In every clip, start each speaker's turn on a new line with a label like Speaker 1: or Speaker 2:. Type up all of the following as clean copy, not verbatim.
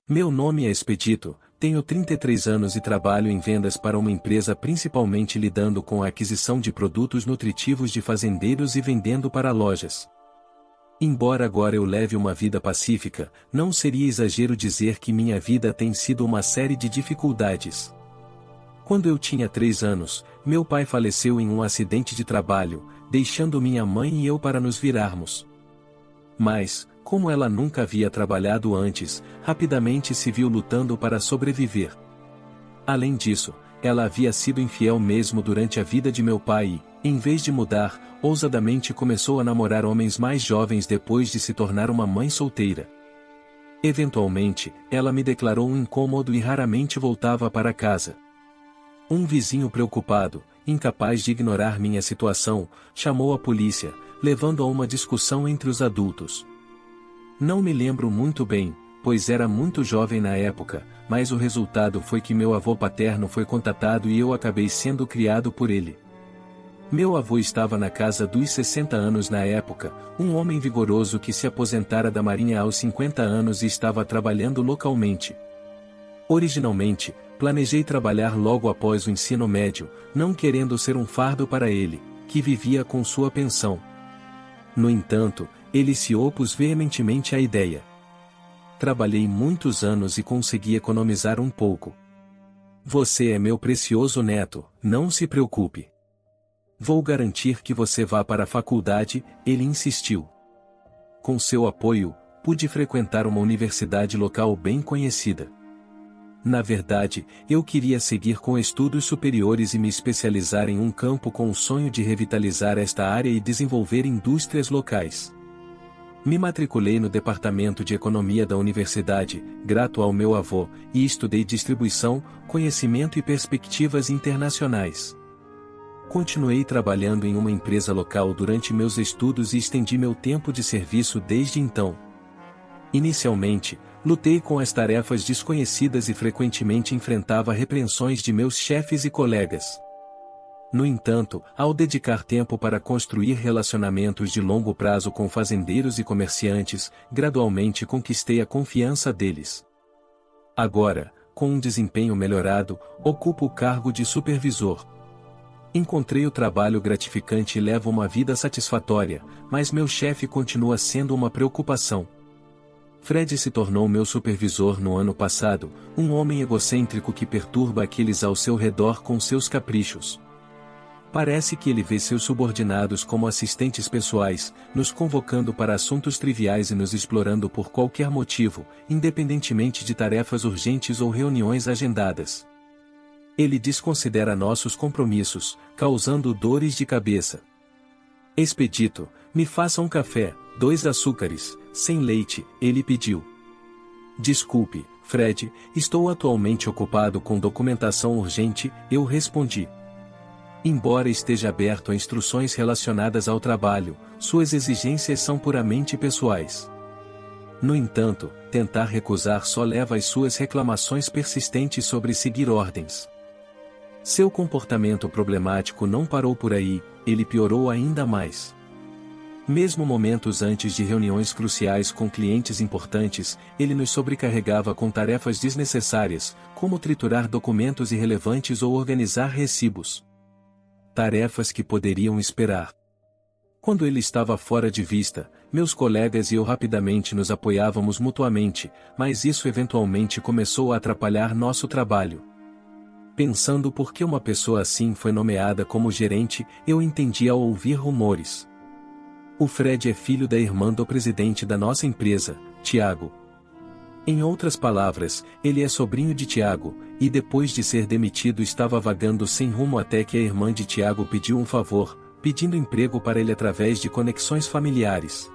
Speaker 1: Meu nome é Expedito, tenho 33 anos e trabalho em vendas para uma empresa principalmente lidando com a aquisição de produtos nutritivos de fazendeiros e vendendo para lojas. Embora agora eu leve uma vida pacífica, não seria exagero dizer que minha vida tem sido uma série de dificuldades. Quando eu tinha 3 anos, meu pai faleceu em um acidente de trabalho, deixando minha mãe e eu para nos virarmos. Mas, como ela nunca havia trabalhado antes, rapidamente se viu lutando para sobreviver. Além disso, ela havia sido infiel mesmo durante a vida de meu pai e, em vez de mudar, ousadamente começou a namorar homens mais jovens depois de se tornar uma mãe solteira. Eventualmente, ela me declarou um incômodo e raramente voltava para casa. Um vizinho preocupado, incapaz de ignorar minha situação, chamou a polícia, levando a uma discussão entre os adultos. Não me lembro muito bem, pois era muito jovem na época, mas o resultado foi que meu avô paterno foi contatado e eu acabei sendo criado por ele. Meu avô estava na casa dos 60 anos na época, um homem vigoroso que se aposentara da Marinha aos 50 anos e estava trabalhando localmente. Originalmente, planejei trabalhar logo após o ensino médio, não querendo ser um fardo para ele, que vivia com sua pensão. No entanto, ele se opôs veementemente à ideia. Trabalhei muitos anos e consegui economizar um pouco. Você é meu precioso neto, não se preocupe. Vou garantir que você vá para a faculdade, ele insistiu. Com seu apoio, pude frequentar uma universidade local bem conhecida. Na verdade, eu queria seguir com estudos superiores e me especializar em um campo com o sonho de revitalizar esta área e desenvolver indústrias locais. Me matriculei no departamento de economia da universidade, grato ao meu avô, e estudei distribuição, conhecimento e perspectivas internacionais. Continuei trabalhando em uma empresa local durante meus estudos e estendi meu tempo de serviço desde então. Inicialmente, lutei com as tarefas desconhecidas e frequentemente enfrentava repreensões de meus chefes e colegas. No entanto, ao dedicar tempo para construir relacionamentos de longo prazo com fazendeiros e comerciantes, gradualmente conquistei a confiança deles. Agora, com um desempenho melhorado, ocupo o cargo de supervisor. Encontrei o trabalho gratificante e levo uma vida satisfatória, mas meu chefe continua sendo uma preocupação. Fred se tornou meu supervisor no ano passado, um homem egocêntrico que perturba aqueles ao seu redor com seus caprichos. Parece que ele vê seus subordinados como assistentes pessoais, nos convocando para assuntos triviais e nos explorando por qualquer motivo, independentemente de tarefas urgentes ou reuniões agendadas. Ele desconsidera nossos compromissos, causando dores de cabeça. Expedito, me faça um café, 2 açúcares, sem leite, ele pediu. Desculpe, Fred, estou atualmente ocupado com documentação urgente, eu respondi. Embora esteja aberto a instruções relacionadas ao trabalho, suas exigências são puramente pessoais. No entanto, tentar recusar só leva às suas reclamações persistentes sobre seguir ordens. Seu comportamento problemático não parou por aí, ele piorou ainda mais. Mesmo momentos antes de reuniões cruciais com clientes importantes, ele nos sobrecarregava com tarefas desnecessárias, como triturar documentos irrelevantes ou organizar recibos. Tarefas que poderiam esperar. Quando ele estava fora de vista, meus colegas e eu rapidamente nos apoiávamos mutuamente, mas isso eventualmente começou a atrapalhar nosso trabalho. Pensando por que uma pessoa assim foi nomeada como gerente, eu entendi ao ouvir rumores. O Fred é filho da irmã do presidente da nossa empresa, Tiago. Em outras palavras, ele é sobrinho de Tiago, e depois de ser demitido estava vagando sem rumo até que a irmã de Tiago pediu um favor, pedindo emprego para ele através de conexões familiares.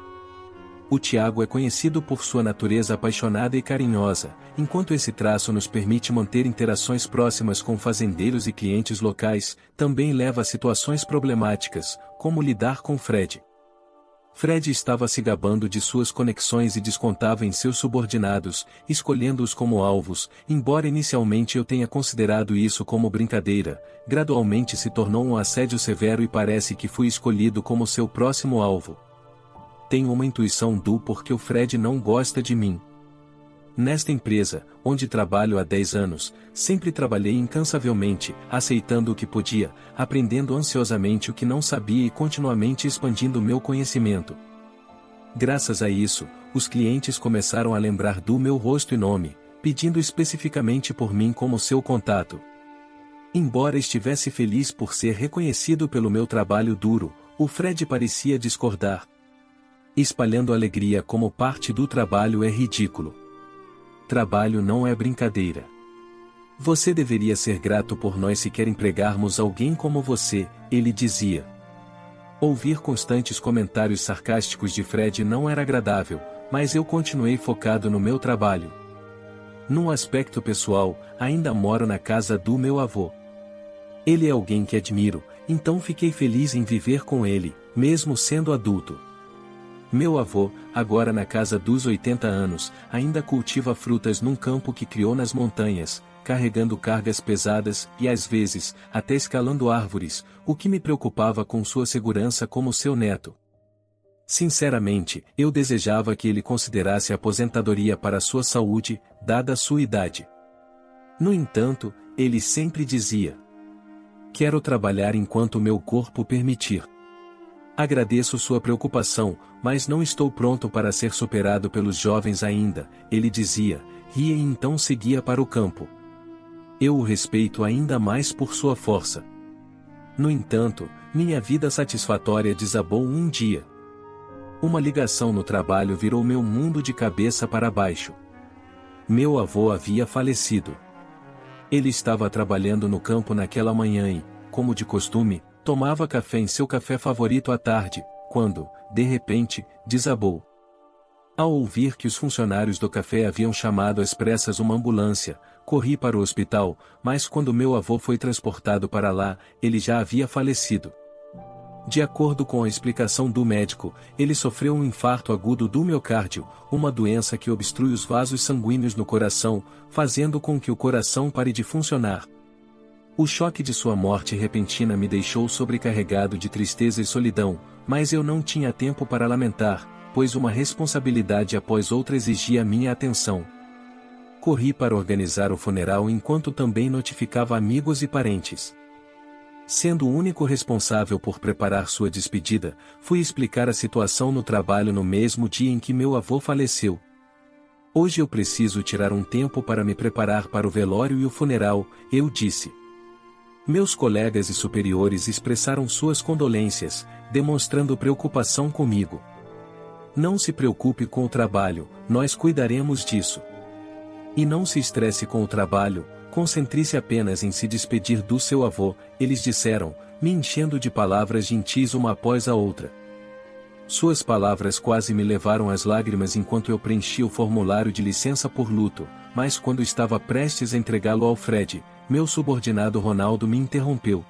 Speaker 1: O Tiago é conhecido por sua natureza apaixonada e carinhosa, enquanto esse traço nos permite manter interações próximas com fazendeiros e clientes locais, também leva a situações problemáticas, como lidar com Fred. Fred estava se gabando de suas conexões e descontava em seus subordinados, escolhendo-os como alvos, embora inicialmente eu tenha considerado isso como brincadeira, gradualmente se tornou um assédio severo e parece que fui escolhido como seu próximo alvo. Tenho uma intuição do porquê o Fred não gosta de mim. Nesta empresa, onde trabalho há 10 anos, sempre trabalhei incansavelmente, aceitando o que podia, aprendendo ansiosamente o que não sabia e continuamente expandindo meu conhecimento. Graças a isso, os clientes começaram a lembrar do meu rosto e nome, pedindo especificamente por mim como seu contato. Embora estivesse feliz por ser reconhecido pelo meu trabalho duro, o Fred parecia discordar. Espalhando alegria como parte do trabalho é ridículo. Trabalho não é brincadeira. Você deveria ser grato por nós se quer empregarmos alguém como você, ele dizia. Ouvir constantes comentários sarcásticos de Fred não era agradável, mas eu continuei focado no meu trabalho. Num aspecto pessoal, ainda moro na casa do meu avô. Ele é alguém que admiro, então fiquei feliz em viver com ele, mesmo sendo adulto. Meu avô, agora na casa dos 80 anos, ainda cultiva frutas num campo que criou nas montanhas, carregando cargas pesadas e às vezes, até escalando árvores, o que me preocupava com sua segurança como seu neto. Sinceramente, eu desejava que ele considerasse a aposentadoria para sua saúde, dada a sua idade. No entanto, ele sempre dizia: quero trabalhar enquanto meu corpo permitir. Agradeço sua preocupação, mas não estou pronto para ser superado pelos jovens ainda, ele dizia, ria e então seguia para o campo. Eu o respeito ainda mais por sua força. No entanto, minha vida satisfatória desabou um dia. Uma ligação no trabalho virou meu mundo de cabeça para baixo. Meu avô havia falecido. Ele estava trabalhando no campo naquela manhã e, como de costume, tomava café em seu café favorito à tarde, quando, de repente, desabou. Ao ouvir que os funcionários do café haviam chamado às pressas uma ambulância, corri para o hospital, mas quando meu avô foi transportado para lá, ele já havia falecido. De acordo com a explicação do médico, ele sofreu um infarto agudo do miocárdio, uma doença que obstrui os vasos sanguíneos no coração, fazendo com que o coração pare de funcionar. O choque de sua morte repentina me deixou sobrecarregado de tristeza e solidão, mas eu não tinha tempo para lamentar, pois uma responsabilidade após outra exigia minha atenção. Corri para organizar o funeral enquanto também notificava amigos e parentes. Sendo o único responsável por preparar sua despedida, fui explicar a situação no trabalho no mesmo dia em que meu avô faleceu. Hoje eu preciso tirar um tempo para me preparar para o velório e o funeral, eu disse. Meus colegas e superiores expressaram suas condolências, demonstrando preocupação comigo. Não se preocupe com o trabalho, nós cuidaremos disso. E não se estresse com o trabalho, concentre-se apenas em se despedir do seu avô, eles disseram, me enchendo de palavras gentis uma após a outra. Suas palavras quase me levaram às lágrimas enquanto eu preenchia o formulário de licença por luto, mas quando estava prestes a entregá-lo ao Fred, meu subordinado Ronaldo me interrompeu.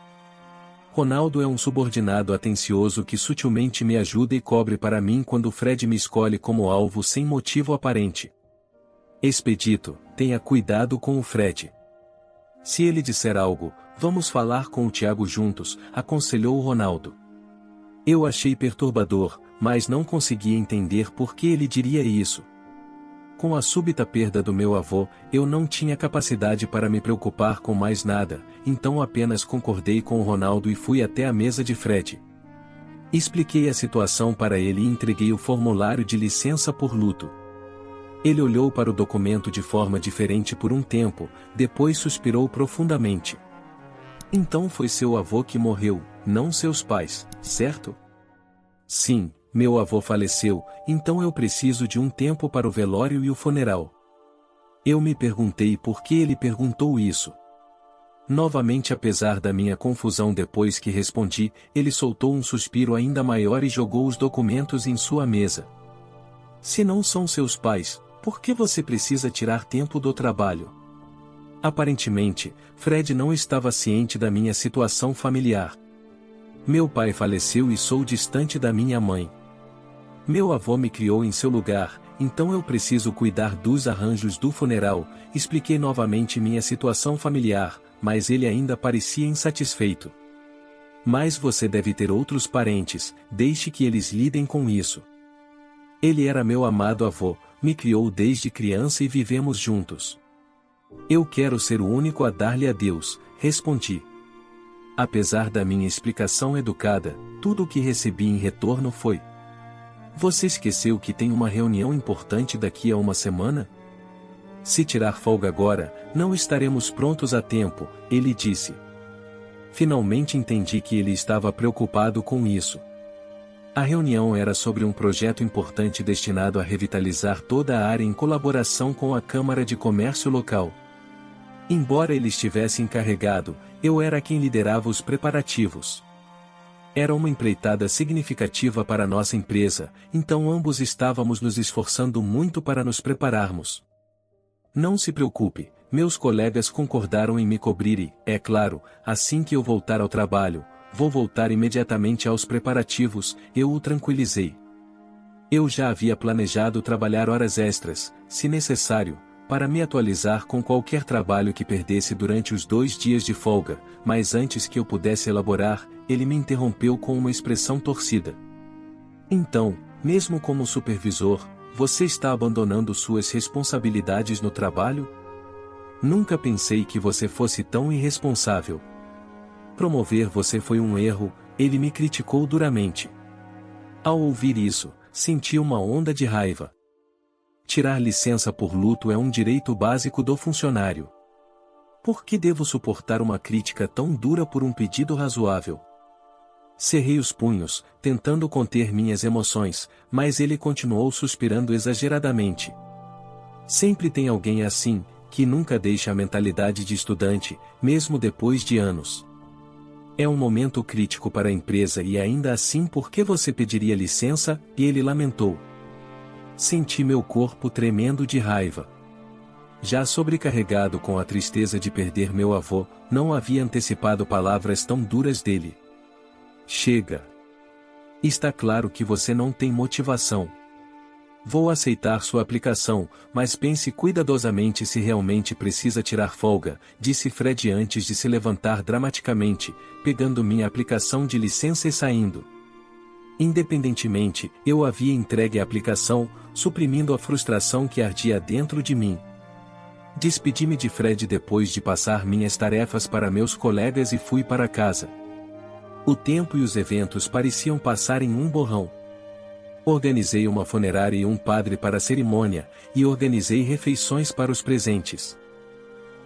Speaker 1: Ronaldo é um subordinado atencioso que sutilmente me ajuda e cobre para mim quando Fred me escolhe como alvo sem motivo aparente. Expedito, tenha cuidado com o Fred. Se ele disser algo, vamos falar com o Tiago juntos, aconselhou o Ronaldo. Eu achei perturbador, mas não conseguia entender por que ele diria isso. Com a súbita perda do meu avô, eu não tinha capacidade para me preocupar com mais nada, então apenas concordei com o Ronaldo e fui até a mesa de Fred. Expliquei a situação para ele e entreguei o formulário de licença por luto. Ele olhou para o documento de forma diferente por um tempo, depois suspirou profundamente. Então foi seu avô que morreu, não seus pais, certo? Sim. Meu avô faleceu, então eu preciso de um tempo para o velório e o funeral. Eu me perguntei por que ele perguntou isso. Novamente, apesar da minha confusão depois que respondi, ele soltou um suspiro ainda maior e jogou os documentos em sua mesa. Se não são seus pais, por que você precisa tirar tempo do trabalho? Aparentemente, Fred não estava ciente da minha situação familiar. Meu pai faleceu e sou distante da minha mãe. Meu avô me criou em seu lugar, então eu preciso cuidar dos arranjos do funeral, expliquei novamente minha situação familiar, mas ele ainda parecia insatisfeito. Mas você deve ter outros parentes, deixe que eles lidem com isso. Ele era meu amado avô, me criou desde criança e vivemos juntos. Eu quero ser o único a dar-lhe adeus, respondi. Apesar da minha explicação educada, tudo o que recebi em retorno foi: você esqueceu que tem uma reunião importante daqui a uma semana? Se tirar folga agora, não estaremos prontos a tempo, ele disse. Finalmente entendi que ele estava preocupado com isso. A reunião era sobre um projeto importante destinado a revitalizar toda a área em colaboração com a Câmara de Comércio local. Embora ele estivesse encarregado, eu era quem liderava os preparativos. Era uma empreitada significativa para nossa empresa, então ambos estávamos nos esforçando muito para nos prepararmos. Não se preocupe, meus colegas concordaram em me cobrir e, é claro, assim que eu voltar ao trabalho, vou voltar imediatamente aos preparativos, eu o tranquilizei. Eu já havia planejado trabalhar horas extras, se necessário, para me atualizar com qualquer trabalho que perdesse durante os 2 dias de folga, mas antes que eu pudesse elaborar, ele me interrompeu com uma expressão torcida. Então, mesmo como supervisor, você está abandonando suas responsabilidades no trabalho? Nunca pensei que você fosse tão irresponsável. Promover você foi um erro, ele me criticou duramente. Ao ouvir isso, senti uma onda de raiva. Tirar licença por luto é um direito básico do funcionário. Por que devo suportar uma crítica tão dura por um pedido razoável? Cerrei os punhos, tentando conter minhas emoções, mas ele continuou suspirando exageradamente. Sempre tem alguém assim, que nunca deixa a mentalidade de estudante, mesmo depois de anos. É um momento crítico para a empresa e ainda assim por que você pediria licença? E ele lamentou. Senti meu corpo tremendo de raiva. Já sobrecarregado com a tristeza de perder meu avô, não havia antecipado palavras tão duras dele. Chega. Está claro que você não tem motivação. Vou aceitar sua aplicação, mas pense cuidadosamente se realmente precisa tirar folga, disse Fred antes de se levantar dramaticamente, pegando minha aplicação de licença e saindo. Independentemente, eu havia entregue a aplicação, suprimindo a frustração que ardia dentro de mim. Despedi-me de Fred depois de passar minhas tarefas para meus colegas e fui para casa. O tempo e os eventos pareciam passar em um borrão. Organizei uma funerária e um padre para a cerimônia, e organizei refeições para os presentes.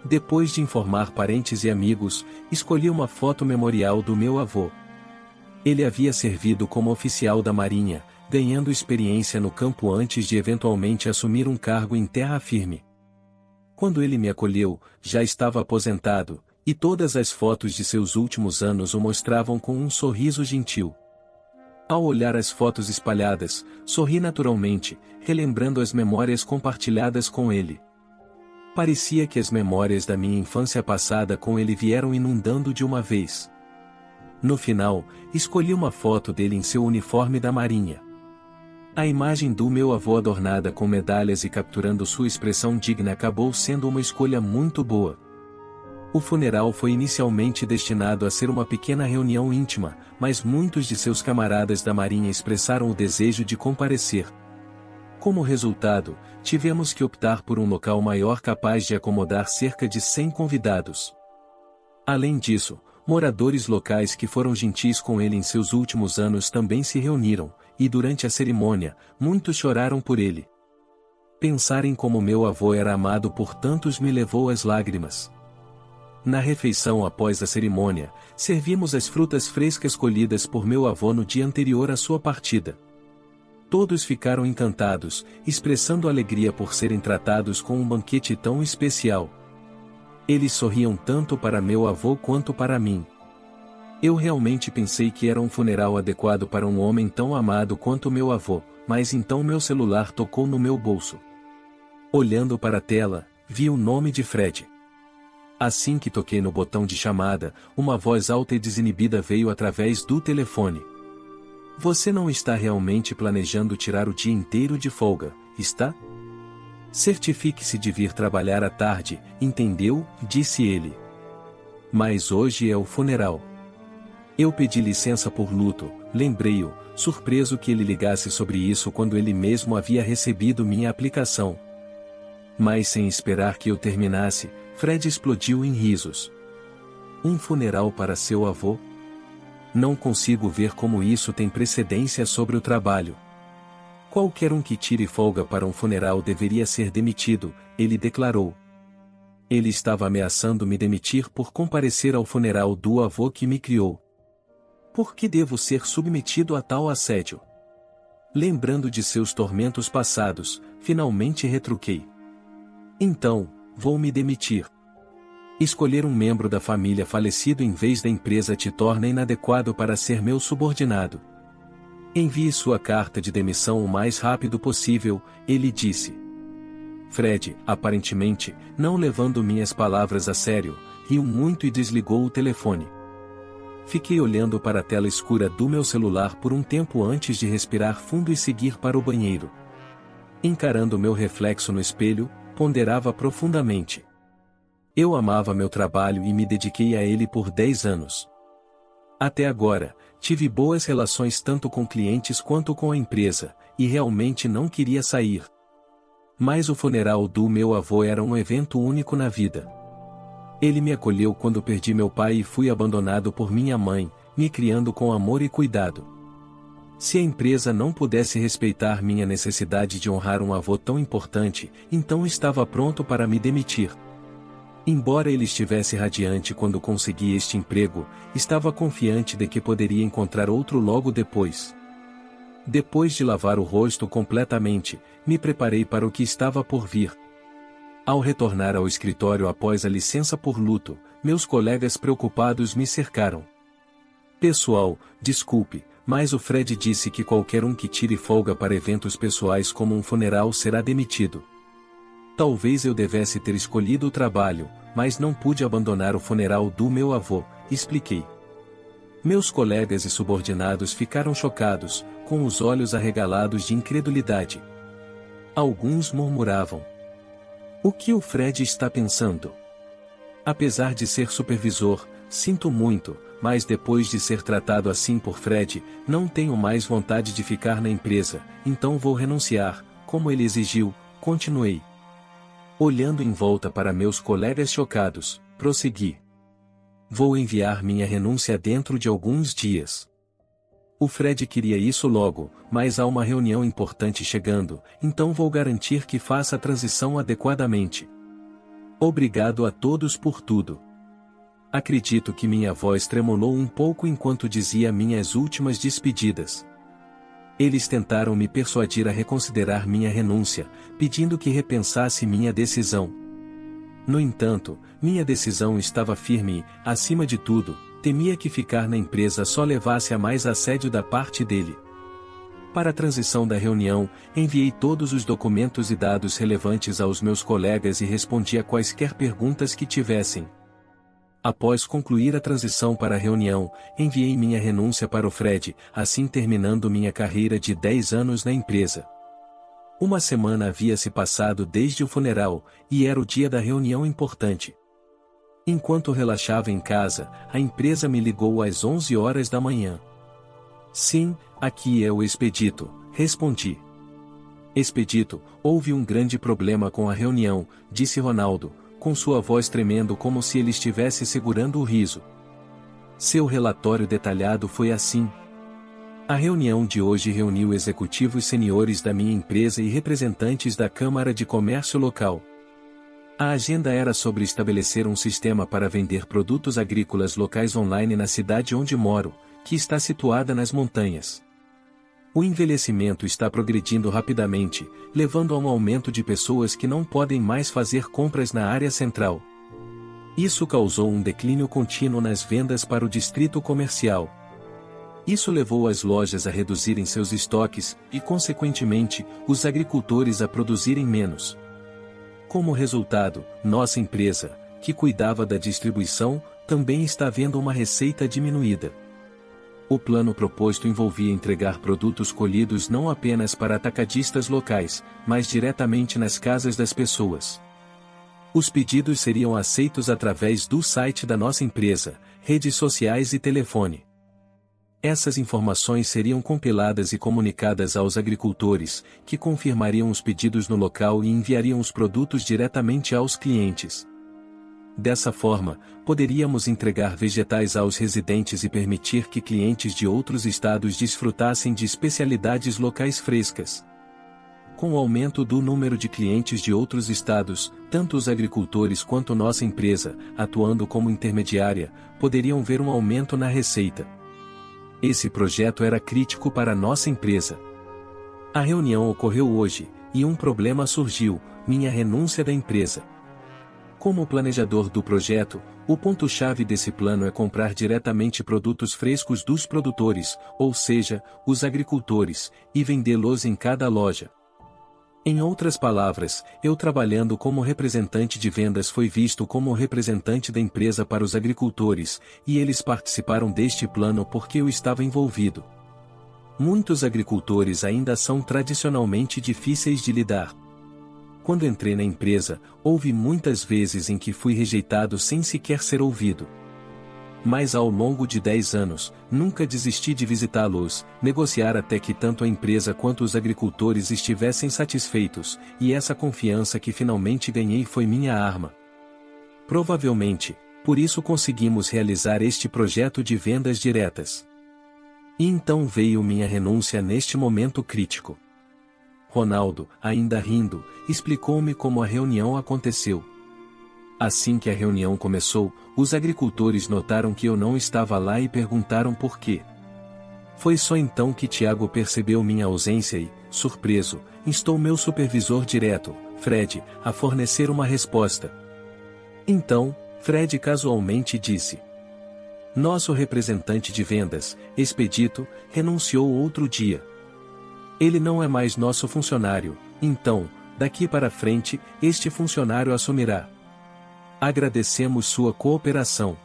Speaker 1: Depois de informar parentes e amigos, escolhi uma foto memorial do meu avô. Ele havia servido como oficial da Marinha, ganhando experiência no campo antes de eventualmente assumir um cargo em terra firme. Quando ele me acolheu, já estava aposentado, e todas as fotos de seus últimos anos o mostravam com um sorriso gentil. Ao olhar as fotos espalhadas, sorri naturalmente, relembrando as memórias compartilhadas com ele. Parecia que as memórias da minha infância passada com ele vieram inundando de uma vez. No final, escolhi uma foto dele em seu uniforme da Marinha. A imagem do meu avô adornada com medalhas e capturando sua expressão digna acabou sendo uma escolha muito boa. O funeral foi inicialmente destinado a ser uma pequena reunião íntima, mas muitos de seus camaradas da Marinha expressaram o desejo de comparecer. Como resultado, tivemos que optar por um local maior capaz de acomodar cerca de 100 convidados. Além disso, moradores locais que foram gentis com ele em seus últimos anos também se reuniram, e durante a cerimônia, muitos choraram por ele. Pensar em como meu avô era amado por tantos me levou às lágrimas. Na refeição após a cerimônia, servimos as frutas frescas colhidas por meu avô no dia anterior à sua partida. Todos ficaram encantados, expressando alegria por serem tratados com um banquete tão especial. Eles sorriam tanto para meu avô quanto para mim. Eu realmente pensei que era um funeral adequado para um homem tão amado quanto meu avô, mas então meu celular tocou no meu bolso. Olhando para a tela, vi o nome de Fred. Assim que toquei no botão de chamada, uma voz alta e desinibida veio através do telefone. Você não está realmente planejando tirar o dia inteiro de folga, está? Certifique-se de vir trabalhar à tarde, entendeu? Disse ele. Mas hoje é o funeral. Eu pedi licença por luto, Lembrei-o, surpreso que ele ligasse sobre isso quando ele mesmo havia recebido minha aplicação. Mas sem esperar que eu terminasse, Fred explodiu em risos. Um funeral para seu avô? Não consigo ver como isso tem precedência sobre o trabalho. Qualquer um que tire folga para um funeral deveria ser demitido, ele declarou. Ele estava ameaçando me demitir por comparecer ao funeral do avô que me criou. Por que devo ser submetido a tal assédio? Lembrando de seus tormentos passados, finalmente retruquei. Então, vou me demitir. Escolher um membro da família falecido em vez da empresa te torna inadequado para ser meu subordinado. Envie sua carta de demissão o mais rápido possível, ele disse. Fred, aparentemente, não levando minhas palavras a sério, riu muito e desligou o telefone. Fiquei olhando para a tela escura do meu celular por um tempo antes de respirar fundo e seguir para o banheiro. Encarando meu reflexo no espelho, ponderava profundamente. Eu amava meu trabalho e me dediquei a ele por 10 anos. Até agora, tive boas relações tanto com clientes quanto com a empresa, e realmente não queria sair. Mas o funeral do meu avô era um evento único na vida. Ele me acolheu quando perdi meu pai e fui abandonado por minha mãe, me criando com amor e cuidado. Se a empresa não pudesse respeitar minha necessidade de honrar um avô tão importante, então estava pronto para me demitir. Embora ele estivesse radiante quando consegui este emprego, estava confiante de que poderia encontrar outro logo depois. Depois de lavar o rosto completamente, me preparei para o que estava por vir. Ao retornar ao escritório após a licença por luto, meus colegas preocupados me cercaram. Pessoal, desculpe, mas o Fred disse que qualquer um que tire folga para eventos pessoais como um funeral será demitido. Talvez eu devesse ter escolhido o trabalho, mas não pude abandonar o funeral do meu avô, expliquei. Meus colegas e subordinados ficaram chocados, com os olhos arregalados de incredulidade. Alguns murmuravam. O que o Fred está pensando? Apesar de ser supervisor, sinto muito, mas depois de ser tratado assim por Fred, não tenho mais vontade de ficar na empresa, então vou renunciar, como ele exigiu, continuei. Olhando em volta para meus colegas chocados, prossegui. Vou enviar minha renúncia dentro de alguns dias. O Fred queria isso logo, mas há uma reunião importante chegando, então vou garantir que faça a transição adequadamente. Obrigado a todos por tudo. Acredito que minha voz tremulou um pouco enquanto dizia minhas últimas despedidas. Eles tentaram me persuadir a reconsiderar minha renúncia, pedindo que repensasse minha decisão. No entanto, minha decisão estava firme e, acima de tudo, temia que ficar na empresa só levasse a mais assédio da parte dele. Para a transição da reunião, enviei todos os documentos e dados relevantes aos meus colegas e respondi a quaisquer perguntas que tivessem. Após concluir a transição para a reunião, enviei minha renúncia para o Fred, assim terminando minha carreira de 10 anos na empresa. Uma semana havia se passado desde o funeral, e era o dia da reunião importante. Enquanto relaxava em casa, a empresa me ligou às 11 horas da manhã. Sim, aqui é o Expedito, respondi. Expedito, houve um grande problema com a reunião, disse Ronaldo, com sua voz tremendo como se ele estivesse segurando o riso. Seu relatório detalhado foi assim. A reunião de hoje reuniu executivos seniores da minha empresa e representantes da Câmara de Comércio local. A agenda era sobre estabelecer um sistema para vender produtos agrícolas locais online na cidade onde moro, que está situada nas montanhas. O envelhecimento está progredindo rapidamente, levando a um aumento de pessoas que não podem mais fazer compras na área central. Isso causou um declínio contínuo nas vendas para o distrito comercial. Isso levou as lojas a reduzirem seus estoques e, consequentemente, os agricultores a produzirem menos. Como resultado, nossa empresa, que cuidava da distribuição, também está vendo uma receita diminuída. O plano proposto envolvia entregar produtos colhidos não apenas para atacadistas locais, mas diretamente nas casas das pessoas. Os pedidos seriam aceitos através do site da nossa empresa, redes sociais e telefone. Essas informações seriam compiladas e comunicadas aos agricultores, que confirmariam os pedidos no local e enviariam os produtos diretamente aos clientes. Dessa forma, poderíamos entregar vegetais aos residentes e permitir que clientes de outros estados desfrutassem de especialidades locais frescas. Com o aumento do número de clientes de outros estados, tanto os agricultores quanto nossa empresa, atuando como intermediária, poderiam ver um aumento na receita. Esse projeto era crítico para nossa empresa. A reunião ocorreu hoje, e um problema surgiu: minha renúncia da empresa. Como planejador do projeto, o ponto-chave desse plano é comprar diretamente produtos frescos dos produtores, ou seja, os agricultores, e vendê-los em cada loja. Em outras palavras, eu trabalhando como representante de vendas fui visto como o representante da empresa para os agricultores, e eles participaram deste plano porque eu estava envolvido. Muitos agricultores ainda são tradicionalmente difíceis de lidar. Quando entrei na empresa, houve muitas vezes em que fui rejeitado sem sequer ser ouvido. Mas ao longo de 10 anos, nunca desisti de visitá-los, negociar até que tanto a empresa quanto os agricultores estivessem satisfeitos, e essa confiança que finalmente ganhei foi minha arma. Provavelmente, por isso conseguimos realizar este projeto de vendas diretas. E então veio minha renúncia neste momento crítico. Ronaldo, ainda rindo, explicou-me como a reunião aconteceu. Assim que a reunião começou, os agricultores notaram que eu não estava lá e perguntaram por quê. Foi só então que Tiago percebeu minha ausência e, surpreso, instou meu supervisor direto, Fred, a fornecer uma resposta. Então, Fred casualmente disse: nosso representante de vendas, Expedito, renunciou outro dia. Ele não é mais nosso funcionário, então, daqui para frente, este funcionário assumirá. Agradecemos sua cooperação.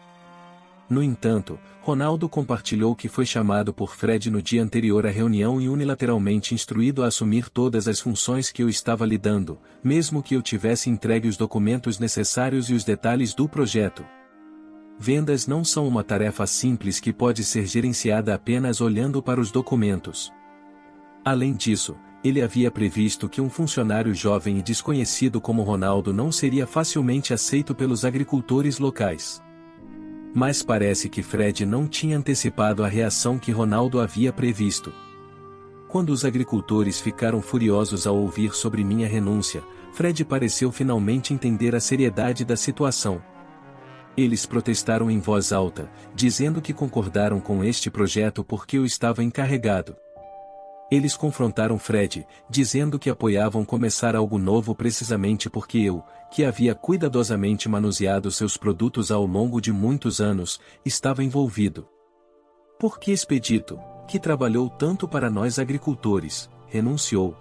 Speaker 1: No entanto, Ronaldo compartilhou que foi chamado por Fred no dia anterior à reunião e unilateralmente instruído a assumir todas as funções que eu estava lidando, mesmo que eu tivesse entregue os documentos necessários e os detalhes do projeto. Vendas não são uma tarefa simples que pode ser gerenciada apenas olhando para os documentos. Além disso, ele havia previsto que um funcionário jovem e desconhecido como Ronaldo não seria facilmente aceito pelos agricultores locais. Mas parece que Fred não tinha antecipado a reação que Ronaldo havia previsto. Quando os agricultores ficaram furiosos ao ouvir sobre minha renúncia, Fred pareceu finalmente entender a seriedade da situação. Eles protestaram em voz alta, dizendo que concordaram com este projeto porque eu estava encarregado. Eles confrontaram Fred, dizendo que apoiavam começar algo novo precisamente porque eu, que havia cuidadosamente manuseado seus produtos ao longo de muitos anos, estava envolvido. Porque Expedito, que trabalhou tanto para nós agricultores, renunciou.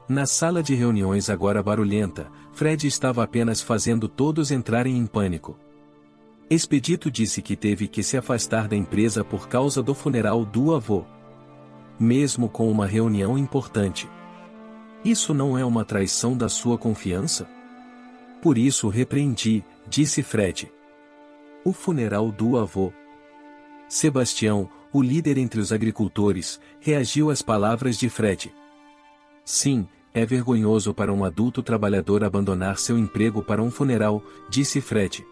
Speaker 1: Na sala de reuniões agora barulhenta, Fred estava apenas fazendo todos entrarem em pânico. Expedito disse que teve que se afastar da empresa por causa do funeral do avô. Mesmo com uma reunião importante. Isso não é uma traição da sua confiança? Por isso o repreendi, disse Fred. O funeral do avô. Sebastião, o líder entre os agricultores, reagiu às palavras de Fred. Sim, é vergonhoso para um adulto trabalhador abandonar seu emprego para um funeral, disse Fred.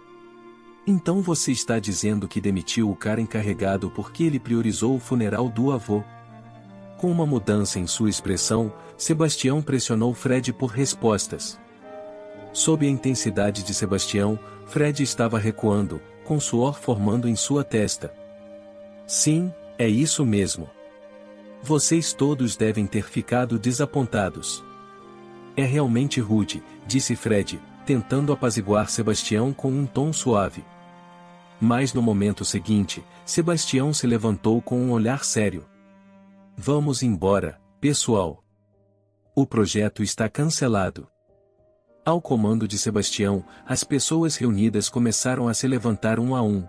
Speaker 1: Então você está dizendo que demitiu o cara encarregado porque ele priorizou o funeral do avô? Com uma mudança em sua expressão, Sebastião pressionou Fred por respostas. Sob a intensidade de Sebastião, Fred estava recuando, com suor formando em sua testa. Sim, é isso mesmo. Vocês todos devem ter ficado desapontados. É realmente rude, disse Fred, tentando apaziguar Sebastião com um tom suave. Mas no momento seguinte, Sebastião se levantou com um olhar sério. Vamos embora, pessoal. O projeto está cancelado. Ao comando de Sebastião, as pessoas reunidas começaram a se levantar um a um.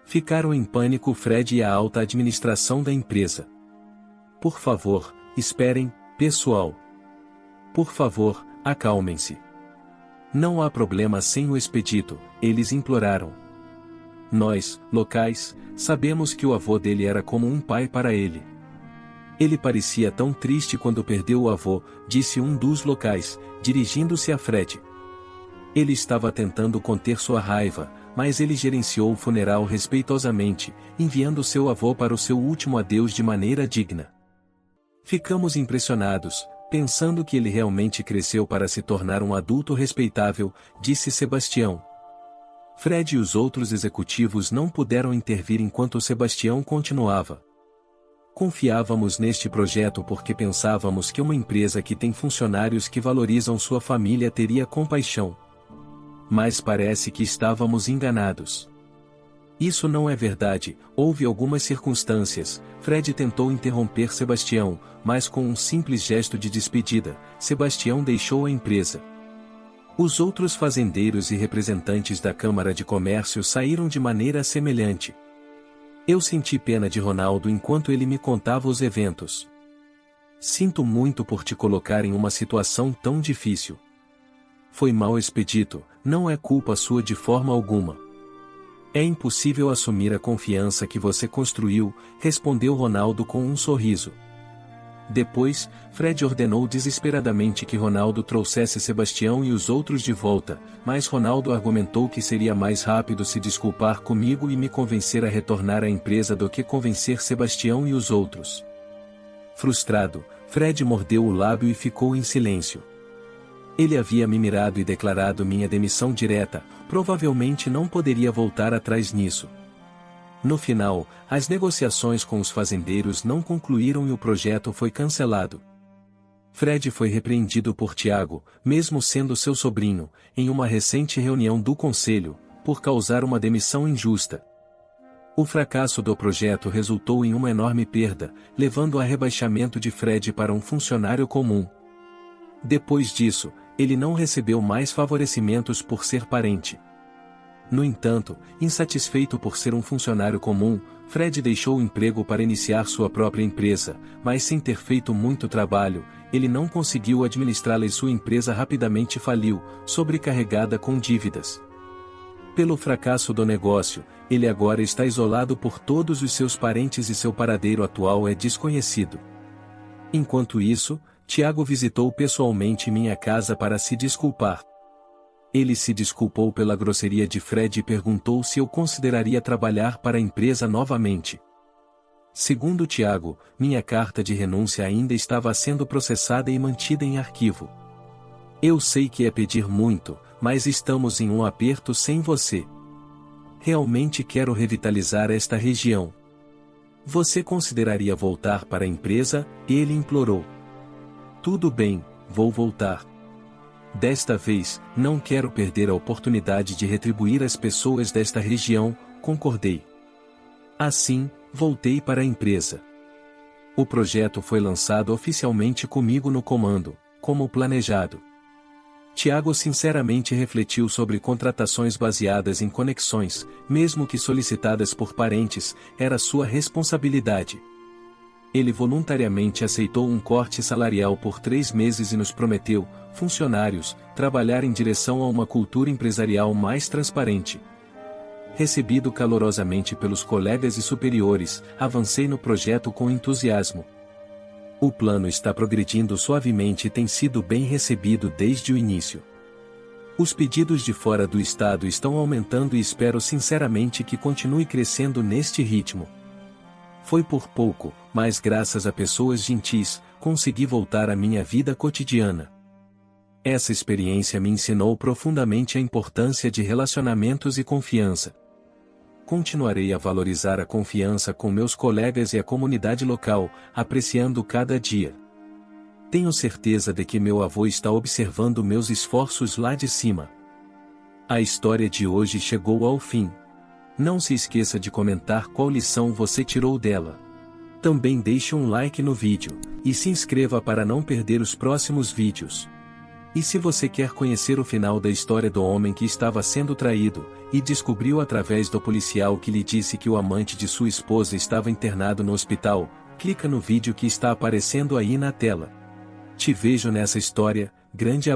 Speaker 1: Ficaram em pânico Fred e a alta administração da empresa. Por favor, esperem, pessoal. Por favor, acalmem-se. Não há problema sem o Expedito, eles imploraram. Nós, locais, sabemos que o avô dele era como um pai para ele. Ele parecia tão triste quando perdeu o avô, disse um dos locais, dirigindo-se a Fred. Ele estava tentando conter sua raiva, mas ele gerenciou o funeral respeitosamente, enviando seu avô para o seu último adeus de maneira digna. Ficamos impressionados, pensando que ele realmente cresceu para se tornar um adulto respeitável, disse Sebastião. Fred e os outros executivos não puderam intervir enquanto Sebastião continuava. Confiávamos neste projeto porque pensávamos que uma empresa que tem funcionários que valorizam sua família teria compaixão. Mas parece que estávamos enganados. Isso não é verdade, houve algumas circunstâncias. Fred tentou interromper Sebastião, mas com um simples gesto de despedida, Sebastião deixou a empresa. Os outros fazendeiros e representantes da Câmara de Comércio saíram de maneira semelhante. Eu senti pena de Ronaldo enquanto ele me contava os eventos. Sinto muito por te colocar em uma situação tão difícil. Foi mal expedito, não é culpa sua de forma alguma. É impossível assumir a confiança que você construiu, respondeu Ronaldo com um sorriso. Depois, Fred ordenou desesperadamente que Ronaldo trouxesse Sebastião e os outros de volta, mas Ronaldo argumentou que seria mais rápido se desculpar comigo e me convencer a retornar à empresa do que convencer Sebastião e os outros. Frustrado, Fred mordeu o lábio e ficou em silêncio. Ele havia me mirado e declarado minha demissão direta, provavelmente não poderia voltar atrás nisso. No final, as negociações com os fazendeiros não concluíram e o projeto foi cancelado. Fred foi repreendido por Tiago, mesmo sendo seu sobrinho, em uma recente reunião do conselho, por causar uma demissão injusta. O fracasso do projeto resultou em uma enorme perda, levando ao rebaixamento de Fred para um funcionário comum. Depois disso, ele não recebeu mais favorecimentos por ser parente. No entanto, insatisfeito por ser um funcionário comum, Fred deixou o emprego para iniciar sua própria empresa, mas sem ter feito muito trabalho, ele não conseguiu administrá-la e sua empresa rapidamente faliu, sobrecarregada com dívidas. Pelo fracasso do negócio, ele agora está isolado por todos os seus parentes e seu paradeiro atual é desconhecido. Enquanto isso, Tiago visitou pessoalmente minha casa para se desculpar. Ele se desculpou pela grosseria de Fred e perguntou se eu consideraria trabalhar para a empresa novamente. Segundo Tiago, minha carta de renúncia ainda estava sendo processada e mantida em arquivo. Eu sei que é pedir muito, mas estamos em um aperto sem você. Realmente quero revitalizar esta região. Você consideraria voltar para a empresa? Ele implorou. Tudo bem, vou voltar. Desta vez, não quero perder a oportunidade de retribuir as pessoas desta região, concordei. Assim, voltei para a empresa. O projeto foi lançado oficialmente comigo no comando, como planejado. Tiago sinceramente refletiu sobre contratações baseadas em conexões, mesmo que solicitadas por parentes, era sua responsabilidade. Ele voluntariamente aceitou um corte salarial por 3 meses e nos prometeu, funcionários, trabalhar em direção a uma cultura empresarial mais transparente. Recebido calorosamente pelos colegas e superiores, avancei no projeto com entusiasmo. O plano está progredindo suavemente e tem sido bem recebido desde o início. Os pedidos de fora do estado estão aumentando e espero sinceramente que continue crescendo neste ritmo. Foi por pouco, mas graças a pessoas gentis, consegui voltar à minha vida cotidiana. Essa experiência me ensinou profundamente a importância de relacionamentos e confiança. Continuarei a valorizar a confiança com meus colegas e a comunidade local, apreciando cada dia. Tenho certeza de que meu avô está observando meus esforços lá de cima. A história de hoje chegou ao fim. Não se esqueça de comentar qual lição você tirou dela. Também deixe um like no vídeo, e se inscreva para não perder os próximos vídeos. E se você quer conhecer o final da história do homem que estava sendo traído, e descobriu através do policial que lhe disse que o amante de sua esposa estava internado no hospital, clica no vídeo que está aparecendo aí na tela. Te vejo nessa história, grande abraço.